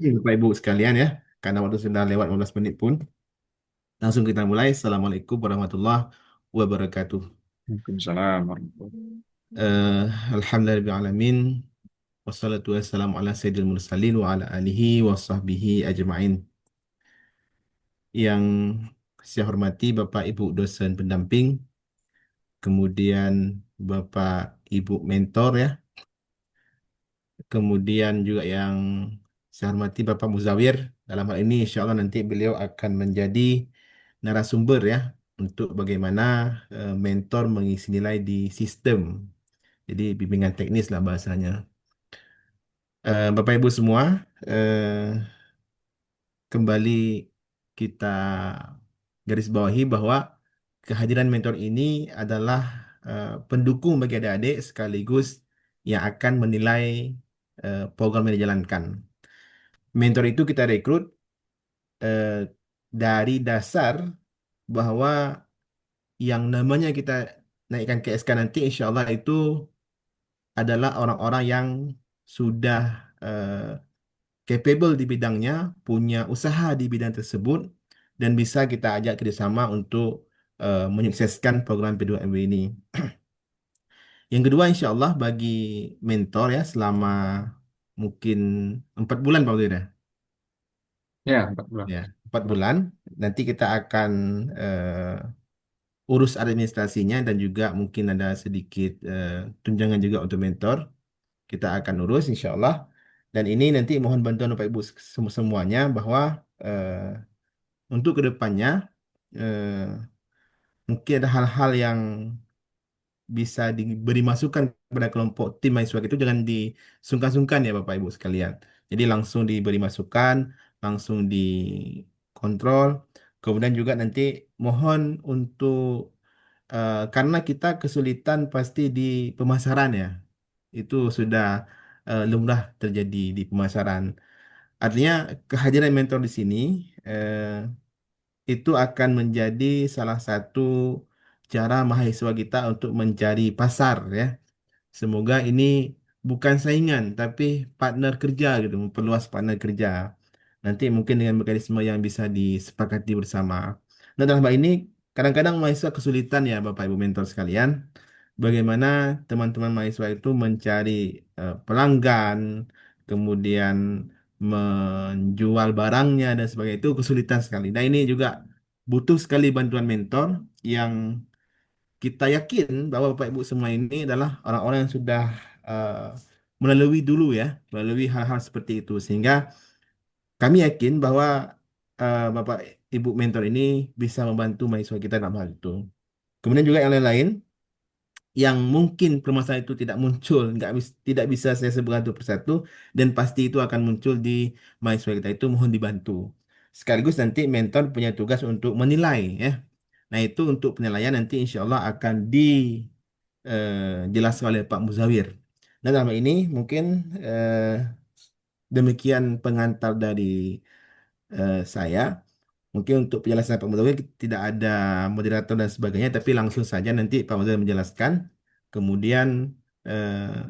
Bapak Ibu sekalian ya, karena waktu sudah lewat 15 menit pun, langsung kita mulai. Assalamualaikum warahmatullahi wabarakatuh. Waalaikumsalam warahmatullahi. Eh, Alhamdulillahirrahmanirrahim. Wassalatu wassalamu ala sayyidil mursalin wa ala alihi wa sahbihi ajma'in. Yang saya hormati Bapak Ibu dosen pendamping, kemudian Bapak Ibu mentor ya, kemudian juga yang saya hormati Bapak Muzawir. Dalam hal ini insya Allah nanti beliau akan menjadi narasumber ya untuk bagaimana mentor mengisi nilai di sistem. Jadi bimbingan teknis lah bahasanya. Bapak Ibu semua, kembali kita garis bawahi bahwa kehadiran mentor ini adalah pendukung bagi adik-adik sekaligus yang akan menilai program yang dijalankan. Mentor itu kita rekrut eh, dari dasar bahwa yang namanya kita naikkan ke SK nanti insya Allah itu adalah orang-orang yang sudah capable di bidangnya, punya usaha di bidang tersebut, dan bisa kita ajak kerjasama untuk menyukseskan program P2MW ini. Yang kedua, insya Allah bagi mentor ya selama mungkin 4 bulan Pak Udir ya. Ya, 14. Ya, 4 bulan. Nanti kita akan urus administrasinya dan juga mungkin ada sedikit tunjangan juga untuk mentor. Kita akan urus insya Allah. Dan ini nanti mohon bantuan Bapak Ibu semuanya bahwa eh, untuk kedepannya eh, mungkin ada hal-hal yang bisa diberi masukan kepada kelompok tim mahasiswa itu jangan disungkan-sungkan ya Bapak Ibu sekalian. Jadi langsung diberi masukan, langsung dikontrol. Kemudian juga nanti mohon untuk karena kita kesulitan pasti di pemasaran ya. Itu sudah lumrah terjadi di pemasaran. Artinya kehadiran mentor di sini itu akan menjadi salah satu cara mahasiswa kita untuk mencari pasar ya. Semoga ini bukan saingan tapi partner kerja gitu, memperluas partner kerja. Nanti mungkin dengan mekanisme yang bisa disepakati bersama. Nah, dalam hal ini kadang-kadang mahasiswa kesulitan ya Bapak Ibu mentor sekalian. Bagaimana teman-teman mahasiswa itu mencari pelanggan, kemudian menjual barangnya dan sebagainya itu kesulitan sekali. Nah, ini juga butuh sekali bantuan mentor yang kita yakin bahwa Bapak Ibu semua ini adalah orang-orang yang sudah uh, melalui dulu ya, melalui hal-hal seperti itu sehingga kami yakin bahwa Bapak Ibu mentor ini bisa membantu mahasiswa kita dalam hal itu. Kemudian juga yang lain-lain yang mungkin permasalahan itu tidak muncul, tidak bisa saya sebutkan satu persatu dan pasti itu akan muncul di mahasiswa kita itu mohon dibantu. Sekaligus nanti mentor punya tugas untuk menilai ya. Nah itu untuk penilaian nanti insya Allah akan dijelaskan oleh Pak Muzawir. Dan dalam hal ini mungkin demikian pengantar dari saya. Mungkin untuk penjelasan Pak Muzawir tidak ada moderator dan sebagainya, tapi langsung saja nanti Pak Muzawir menjelaskan. Kemudian eh,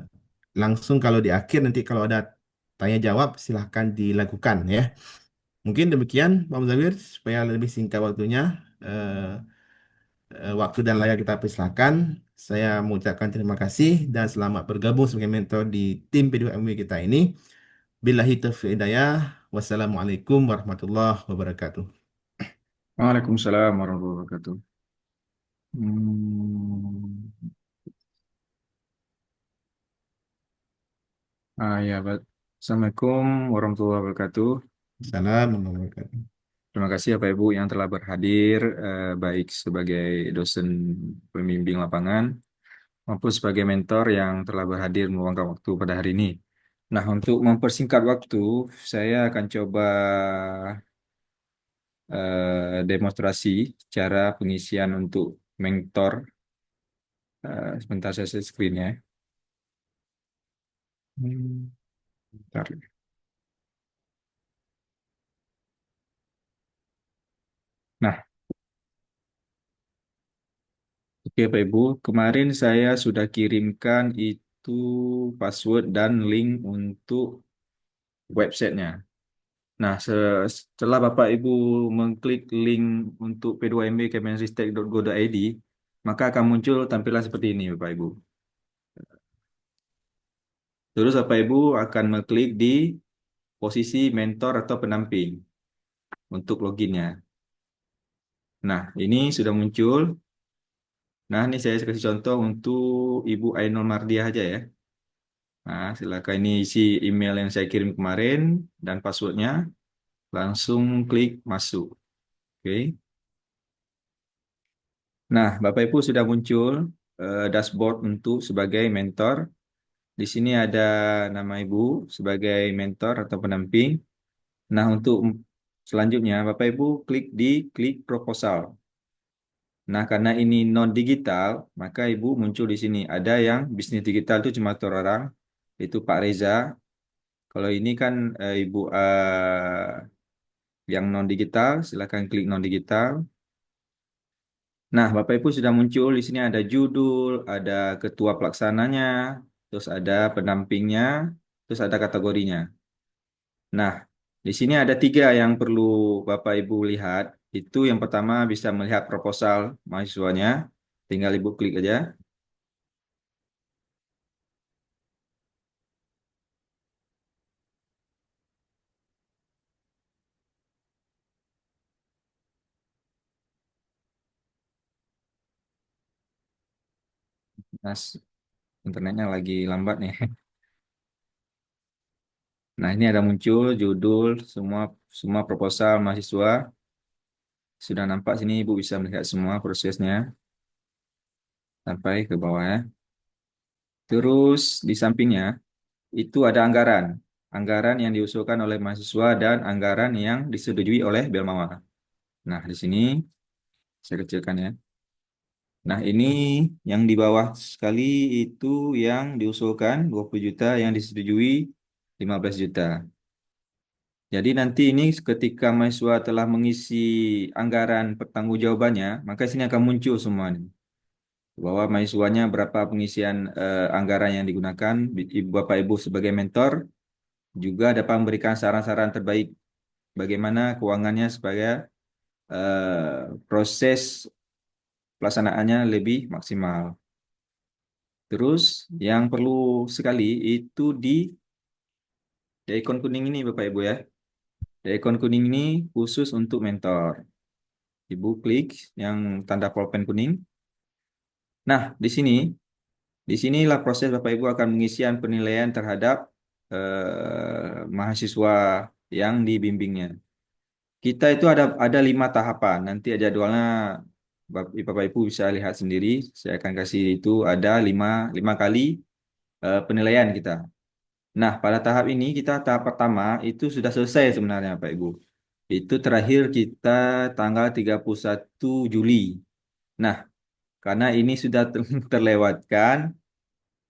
langsung kalau di akhir nanti kalau ada tanya jawab silahkan dilakukan ya. Mungkin demikian Pak Muzawir supaya lebih singkat waktunya. eh, Waktu dan layar kita persilahkan. Saya mengucapkan terima kasih dan selamat bergabung sebagai mentor di tim P2MW kita ini. Billahi taufiq hidayah. Wassalamualaikum warahmatullahi wabarakatuh. Waalaikumsalam warahmatullahi wabarakatuh. Hmm. Ya, Assalamualaikum warahmatullahi wabarakatuh. Assalamualaikum warahmatullahi wabarakatuh. Terima kasih Bapak Ibu yang telah berhadir, baik sebagai dosen pembimbing lapangan maupun sebagai mentor yang telah berhadir meluangkan waktu pada hari ini. Nah, untuk mempersingkat waktu, saya akan coba demonstrasi cara pengisian untuk mentor. Sebentar saya share screen ya. Bentar. Nah, oke Pak Ibu, kemarin saya sudah kirimkan itu password dan link untuk websitenya. Nah, setelah Bapak Ibu mengklik link untuk P2MB kemenristek.go.id, maka akan muncul tampilan seperti ini, Bapak Ibu. Terus Bapak Ibu akan mengklik di posisi mentor atau pendamping untuk loginnya. Nah, ini sudah muncul. Nah, ini saya kasih contoh untuk Ibu Ainul Mardiah aja ya. Nah, silakan ini isi email yang saya kirim kemarin dan passwordnya. Langsung klik masuk. Oke. Nah, Bapak Ibu sudah muncul dashboard untuk sebagai mentor. Di sini ada nama Ibu sebagai mentor atau pendamping. Nah, untuk selanjutnya Bapak Ibu klik proposal. Nah, karena ini non digital, maka Ibu muncul di sini. Ada yang bisnis digital itu cuma satu orang, itu Pak Reza. Kalau ini kan Ibu yang non digital, silakan klik non digital. Nah, Bapak Ibu sudah muncul di sini ada judul, ada ketua pelaksananya, terus ada pendampingnya, terus ada kategorinya. Nah, di sini ada tiga yang perlu Bapak Ibu lihat. Itu yang pertama bisa melihat proposal mahasiswanya. Tinggal Ibu klik aja. Nah, internetnya lagi lambat nih. Nah, ini ada muncul judul semua semua proposal mahasiswa. Sudah nampak sini Ibu bisa melihat semua prosesnya sampai ke bawah ya. Terus di sampingnya itu ada anggaran. Anggaran yang diusulkan oleh mahasiswa dan anggaran yang disetujui oleh Belmawar. Nah, di sini saya kecilkan ya. Nah, ini yang di bawah sekali itu yang diusulkan 20 juta, yang disetujui 15 juta. Jadi nanti ini ketika mahasiswa telah mengisi anggaran pertanggungjawabannya, maka sini akan muncul semua nih. Bahwa mahasiswanya berapa pengisian anggaran yang digunakan, Bapak Ibu sebagai mentor juga dapat memberikan saran-saran terbaik bagaimana keuangannya supaya proses pelaksanaannya lebih maksimal. Terus yang perlu sekali itu di ikon kuning ini Bapak Ibu ya. Di ikon kuning ini khusus untuk mentor. Ibu klik yang tanda pulpen kuning. Nah, di sinilah proses Bapak Ibu akan pengisian penilaian terhadap mahasiswa yang dibimbingnya. Kita itu ada 5 tahapan. Nanti jadwalnya Bapak Ibu bisa lihat sendiri. Saya akan kasih itu ada lima kali penilaian kita. Nah, pada tahap ini kita tahap pertama itu sudah selesai sebenarnya Pak Ibu. Itu terakhir kita tanggal 31 Juli. Nah, karena ini sudah terlewatkan,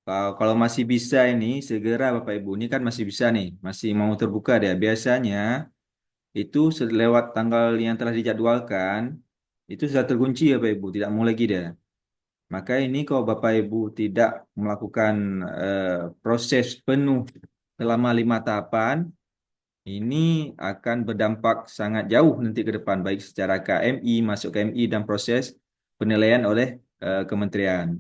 kalau masih bisa ini segera Bapak Ibu, ini kan masih bisa nih, masih mau terbuka deh. Biasanya itu lewat tanggal yang telah dijadwalkan, itu sudah terkunci ya Bapak Ibu, tidak mau lagi deh. Maka ini kalau Bapak Ibu tidak melakukan proses penuh selama 5 tahapan, ini akan berdampak sangat jauh nanti ke depan, baik secara KMI, masuk KMI, dan proses penilaian oleh kementerian.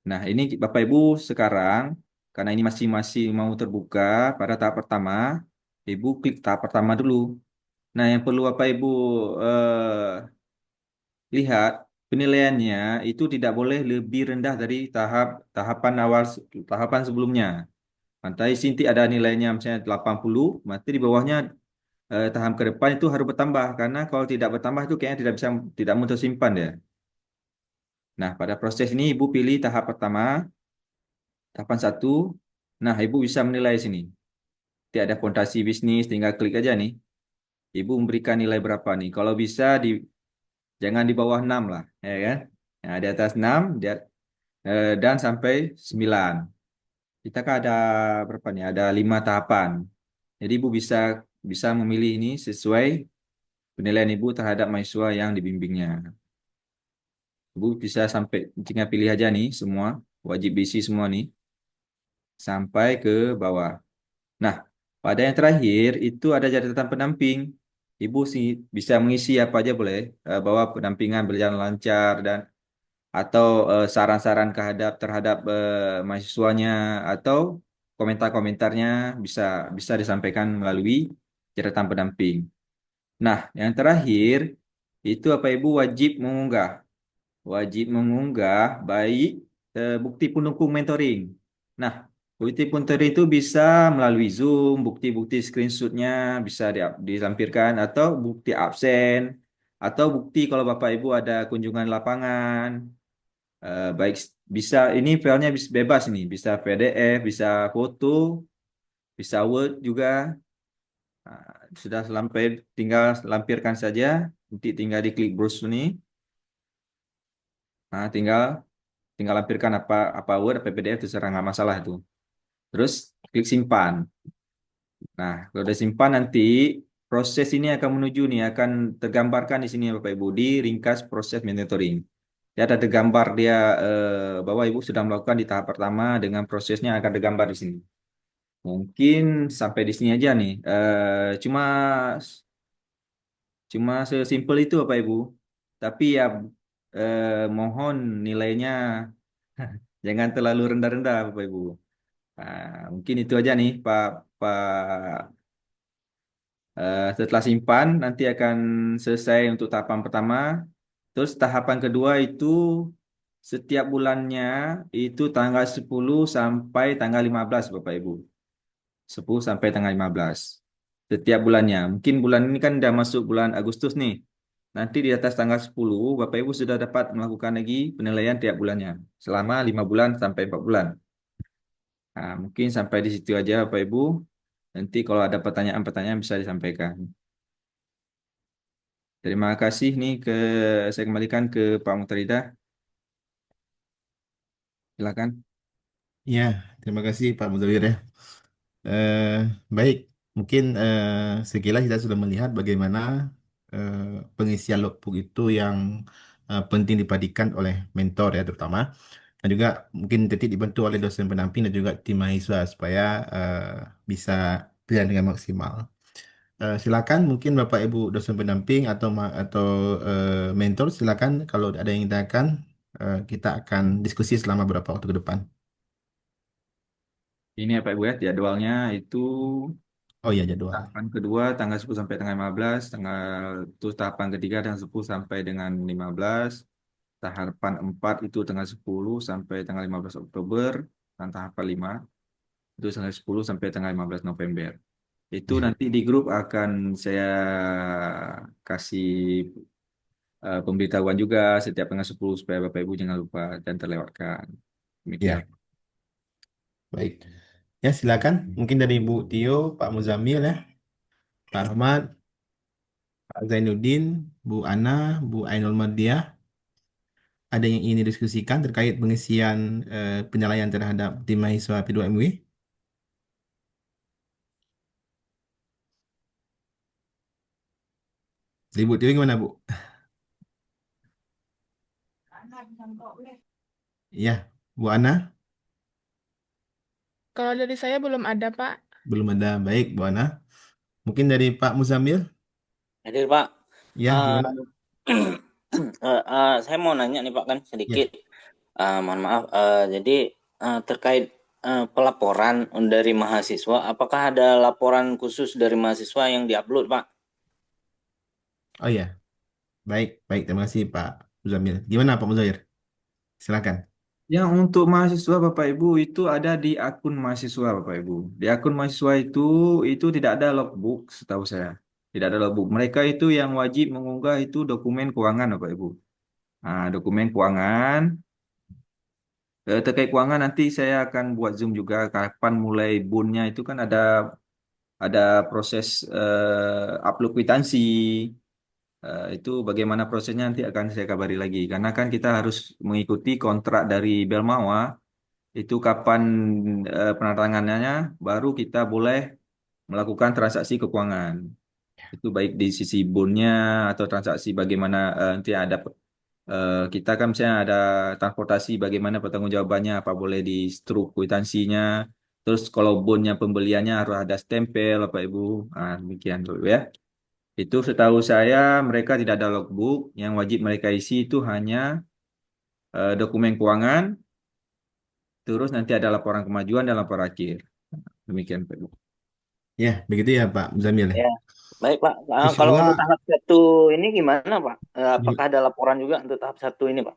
Nah, ini Bapak Ibu sekarang, karena ini masih masih mau terbuka pada tahap pertama, Ibu klik tahap pertama dulu. Nah, yang perlu Bapak Ibu lihat penilaiannya itu tidak boleh lebih rendah dari tahapan awal tahapan sebelumnya. Nanti sini ada nilainya misalnya 80, nanti di bawahnya tahap ke depan itu harus bertambah karena kalau tidak bertambah itu kayaknya tidak mau tersimpan ya. Nah, pada proses ini Ibu pilih tahap pertama, tahapan satu. Nah, Ibu bisa menilai sini. Nanti ada fondasi bisnis, tinggal klik aja nih. Ibu memberikan nilai berapa nih? Kalau bisa jangan di bawah 6 lah, ya kan? Nah, di atas 6 dan sampai 9. Kita kan ada berapa nih? Ada 5 tahapan. Jadi Ibu bisa bisa memilih ini sesuai penilaian Ibu terhadap mahasiswa yang dibimbingnya. Ibu bisa sampai tinggal pilih aja nih semua, wajib isi semua nih sampai ke bawah. Nah, Pada yang terakhir itu ada catatan pendamping. Ibu sih bisa mengisi apa aja boleh, bahwa pendampingan berjalan lancar dan atau saran-saran terhadap mahasiswanya atau komentar-komentarnya bisa bisa disampaikan melalui catatan pendamping. Nah, yang terakhir itu apa Ibu wajib mengunggah baik bukti pendukung mentoring. Nah, bukti mentoring itu bisa melalui Zoom, bukti-bukti screenshotnya bisa dilampirkan atau bukti absen atau bukti kalau Bapak Ibu ada kunjungan lapangan. Baik bisa ini filenya bebas ini, bisa PDF, bisa foto, bisa Word juga. Sudah sampai tinggal lampirkan saja, nanti tinggal diklik browse ini. Nah, tinggal tinggal lampirkan apa Word, apa PDF terserah nggak masalah itu. Terus klik simpan. Nah, kalau udah simpan nanti proses ini akan menuju nih akan tergambarkan di sini ya Bapak Ibu di ringkas proses monitoring. Dia ada tergambar dia bahwa Ibu sudah melakukan di tahap pertama dengan prosesnya akan tergambar di sini. Mungkin sampai di sini aja nih. Cuma cuma sesimpel itu Bapak Ibu. Tapi ya mohon nilainya jangan terlalu rendah-rendah Bapak Ibu. Nah, mungkin itu aja nih Pak Pak. Setelah simpan nanti akan selesai untuk tahapan pertama. Terus tahapan kedua itu setiap bulannya itu tanggal 10 sampai tanggal 15 Bapak Ibu. 10 sampai tanggal 15. Setiap bulannya. Mungkin bulan ini kan udah masuk bulan Agustus nih. Nanti di atas tanggal 10 Bapak Ibu sudah dapat melakukan lagi penilaian tiap bulannya. Selama 5 bulan sampai 4 bulan. Nah, mungkin sampai di situ aja Bapak Ibu. Nanti kalau ada pertanyaan-pertanyaan bisa disampaikan. Terima kasih nih saya kembalikan ke Pak Mutarida. Silakan. Ya, terima kasih Pak Muzawir ya. Eh, Baik, mungkin sekilas kita sudah melihat bagaimana eh, pengisian logbook itu yang penting diperhatikan oleh mentor ya terutama, dan juga mungkin titik dibantu oleh dosen pendamping dan juga tim mahasiswa supaya eh, bisa berjalan dengan maksimal. Silakan mungkin Bapak Ibu dosen pendamping atau mentor silakan kalau ada yang ditanyakan, kita akan diskusi selama beberapa waktu ke depan. Ini ya Pak Ibu ya, jadwalnya itu Oh iya jadwal. tahapan kedua tanggal 10 sampai tanggal 15, terus tahapan ketiga tanggal 10 sampai dengan 15, tahapan 4 itu tanggal 10 sampai tanggal 15 Oktober, dan tahapan 5 itu tanggal 10 sampai tanggal 15 November. Itu Ya. nanti di grup akan saya kasih pemberitahuan juga setiap tanggal 10 supaya Bapak Ibu jangan lupa dan terlewatkan. Demikian. Ya, baik. Ya, silakan. Mungkin dari Bu Tio, Pak Muzamil ya, Pak Ahmad, Pak Zainuddin, Bu Ana, Bu Ainul Mardiah. Ada yang ingin didiskusikan terkait pengisian penilaian terhadap tim mahasiswa P2MW? Dari Bu Tio gimana, Bu? Ya, Bu Ana, Kalau dari saya belum ada, Pak. belum ada. Baik, Bu Ana. Mungkin dari Pak Muzamil? Hadir Pak. Ya, Eh, gimana? saya mau nanya nih Pak kan Ya. sedikit. Mohon maaf. Jadi terkait pelaporan dari mahasiswa, apakah ada laporan khusus dari mahasiswa yang diupload Pak? Oh ya, baik, baik. Terima kasih Pak Muzamil. Gimana Pak Muzair? Silakan. Yang untuk mahasiswa Bapak Ibu itu ada di akun mahasiswa Bapak Ibu. Di akun mahasiswa itu tidak ada logbook setahu saya. Tidak ada logbook. Mereka itu yang wajib mengunggah itu dokumen keuangan Bapak Ibu. Nah, dokumen keuangan. Terkait keuangan nanti saya akan buat Zoom juga kapan mulai bunnya itu kan ada proses upload kwitansi. Itu bagaimana prosesnya nanti akan saya kabari lagi. Karena kan kita harus mengikuti kontrak dari Belmawa. Itu kapan penerangannya baru kita boleh melakukan transaksi keuangan. Itu baik di sisi bonnya atau transaksi bagaimana nanti ada kita kan misalnya ada transportasi bagaimana pertanggungjawabannya apa boleh di struk kwitansinya Terus kalau bonnya pembeliannya harus ada stempel, Bapak Ibu. Nah, demikian dulu ya. Itu setahu saya mereka tidak ada logbook. Yang wajib mereka isi itu hanya dokumen keuangan, terus nanti ada laporan kemajuan dan laporan akhir. Demikian, Pak Ibu. Ya, begitu ya Pak Muzamil ya. Ya, baik Pak. Insya Kalau untuk Allah, tahap satu ini gimana Pak? Apakah ada laporan juga untuk tahap satu ini Pak?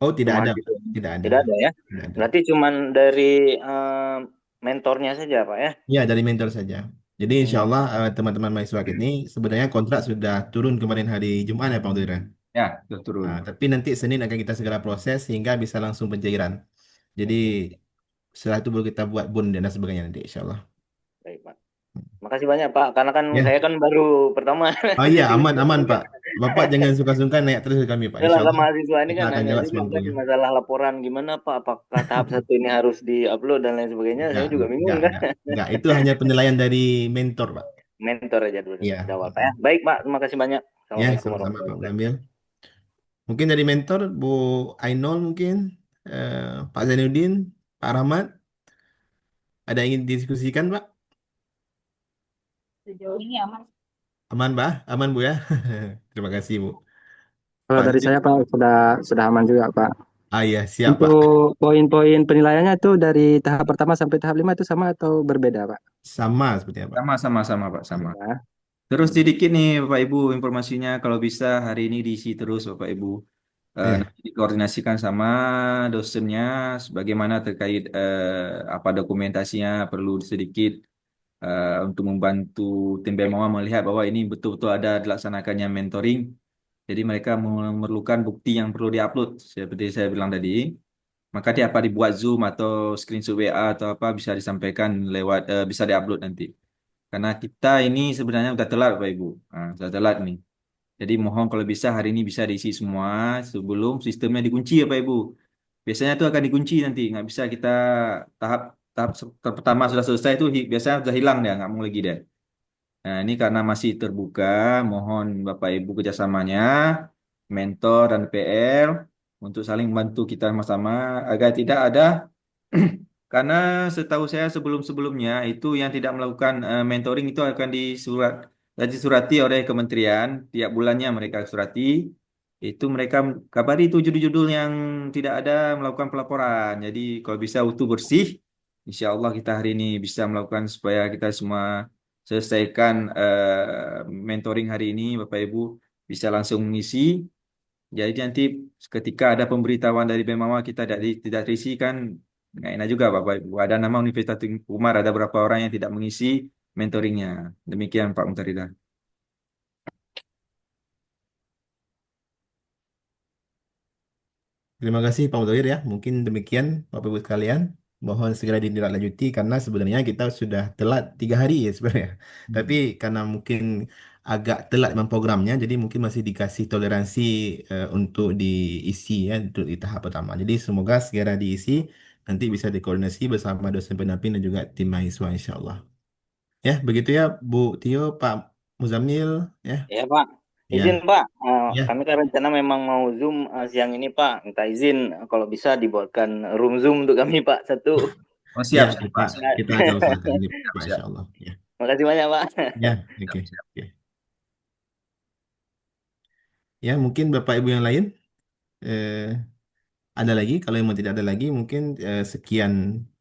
oh tidak Cuman ada, Pak. gitu. Tidak ada, Tidak ada ya? tidak ada. Berarti cuman dari mentornya saja Pak ya? Ya, dari mentor saja. Jadi insya Hmm, Allah teman-teman mahasiswa ini sebenarnya kontrak sudah turun kemarin hari Jumat ya Pak Mudir. Ya, sudah turun. Nah, tapi nanti Senin akan kita segera proses sehingga bisa langsung pencairan. Jadi hmm, setelah itu baru kita buat bond dan sebagainya nanti insya Allah. baik Pak. Makasih banyak Pak, karena kan Ya, saya kan baru pertama oh iya jadi aman aman Pak. Bapak jangan suka-suka naik terus ke kami Pak. ya Insya lah, Allah mahasiswa ini kita kan akan nanya jawab juga kan semampunya. masalah laporan gimana Pak, apakah tahap satu ini harus diupload dan lain sebagainya, saya Enggak, juga bingung enggak, kan. enggak, enggak. Itu hanya penilaian dari mentor Pak. Mentor aja dulu Iya. jawab Pak ya. Baik Pak, terima kasih banyak. Ya, Assalamualaikum sama-sama Pak warahmatullahi wabarakatuh. Zamil. Mungkin dari mentor Bu Ainol mungkin Pak Zainuddin, Pak Rahmat, ada yang ingin diskusikan Pak? Sejauh ini aman. Aman Pak? Aman Bu ya? Terima kasih Bu. Kalau Pak dari Zul. saya Pak sudah aman juga Pak. Ah iya, siap Pak. Untuk poin-poin penilaiannya itu dari tahap pertama sampai tahap 5 itu sama atau berbeda Pak? Sama sepertinya Pak. Sama-sama, Pak, sama. Ya. Terus sedikit nih Bapak Ibu informasinya kalau bisa hari ini diisi terus Bapak Ibu. Iya. Nanti dikoordinasikan sama dosennya sebagaimana terkait apa dokumentasinya perlu sedikit untuk membantu tim BEMAWA melihat bahwa ini betul-betul ada dilaksanakannya mentoring. Jadi mereka memerlukan bukti yang perlu diupload seperti saya bilang tadi. Maka dia apa dibuat Zoom atau screenshot WA atau apa bisa disampaikan lewat bisa diupload nanti. Karena kita ini sebenarnya udah telat Pak Ibu. Nah, sudah telat nih. Jadi mohon kalau bisa hari ini bisa diisi semua sebelum sistemnya dikunci ya Pak Ibu. Biasanya itu akan dikunci nanti, nggak bisa kita tahap tahap pertama sudah selesai itu biasanya sudah hilang dia, nggak mau lagi dia. Nah ini karena masih terbuka, mohon Bapak Ibu kerjasamanya, mentor dan PL untuk saling membantu kita sama-sama agar tidak ada karena setahu saya sebelum-sebelumnya itu yang tidak melakukan mentoring itu akan disurati oleh kementerian tiap bulannya mereka surati itu mereka kabari itu judul-judul yang tidak ada melakukan pelaporan. Jadi kalau bisa utuh bersih, insya Allah kita hari ini bisa melakukan supaya kita semua selesaikan mentoring hari ini Bapak Ibu bisa langsung mengisi. Jadi nanti ketika ada pemberitahuan dari BEMAWA kita tidak terisi kan nggak enak juga Bapak Ibu. Ada nama Universitas Tengku Umar, ada berapa orang yang tidak mengisi mentoringnya. Demikian Pak Mutarida. Terima kasih Pak Mutawir ya. Mungkin demikian Bapak Ibu sekalian. Mohon segera ditindaklanjuti karena sebenarnya kita sudah telat 3 hari ya sebenarnya. Tapi Hmm. karena mungkin agak telat memprogramnya, jadi mungkin masih dikasih toleransi untuk diisi ya untuk di tahap pertama. Jadi semoga segera diisi, nanti bisa dikoordinasi bersama dosen pendamping dan juga tim mahasiswa insya Allah. Ya begitu ya Bu Tio, Pak Muzamil ya. Ya Pak, izin Ya, Pak, ya. kami kan rencana memang mau Zoom siang ini Pak, minta izin kalau bisa dibuatkan room Zoom untuk kami Pak satu. Oh Ya, siap, siap kita Pak. Siap, kita akan usahakan ini, siap, Pak, siap, insya Allah. Ya, Makasih banyak Pak. ya, oke. siap, siap. Oke. Ya, mungkin Bapak Ibu yang lain eh, ada lagi. Kalau memang tidak ada lagi, mungkin sekian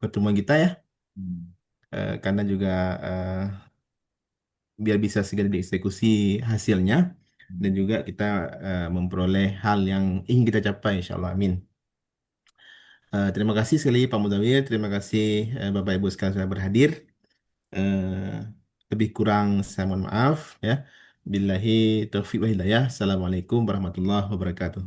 pertemuan kita ya. Hmm. Karena juga biar bisa segera dieksekusi hasilnya dan Hmm. juga kita memperoleh hal yang ingin kita capai, insya Allah. Amin. Terima kasih sekali Pak Mudawir. Terima kasih Bapak Ibu sekalian sudah berhadir. Eh, Lebih kurang saya mohon maaf ya. Billahi taufiq wa hidayah. Assalamualaikum warahmatullahi wabarakatuh.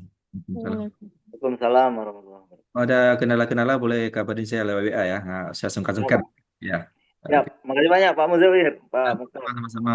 Salam. Waalaikumsalam warahmatullahi wabarakatuh. Oh, ada kendala-kendala boleh kabarin saya lewat WA ya. Nah, saya Ya sungkan-sungkan. Pak. Ya. Ya, Oke. makasih banyak Pak Muzawir, Pak Mukhtar. Sama-sama.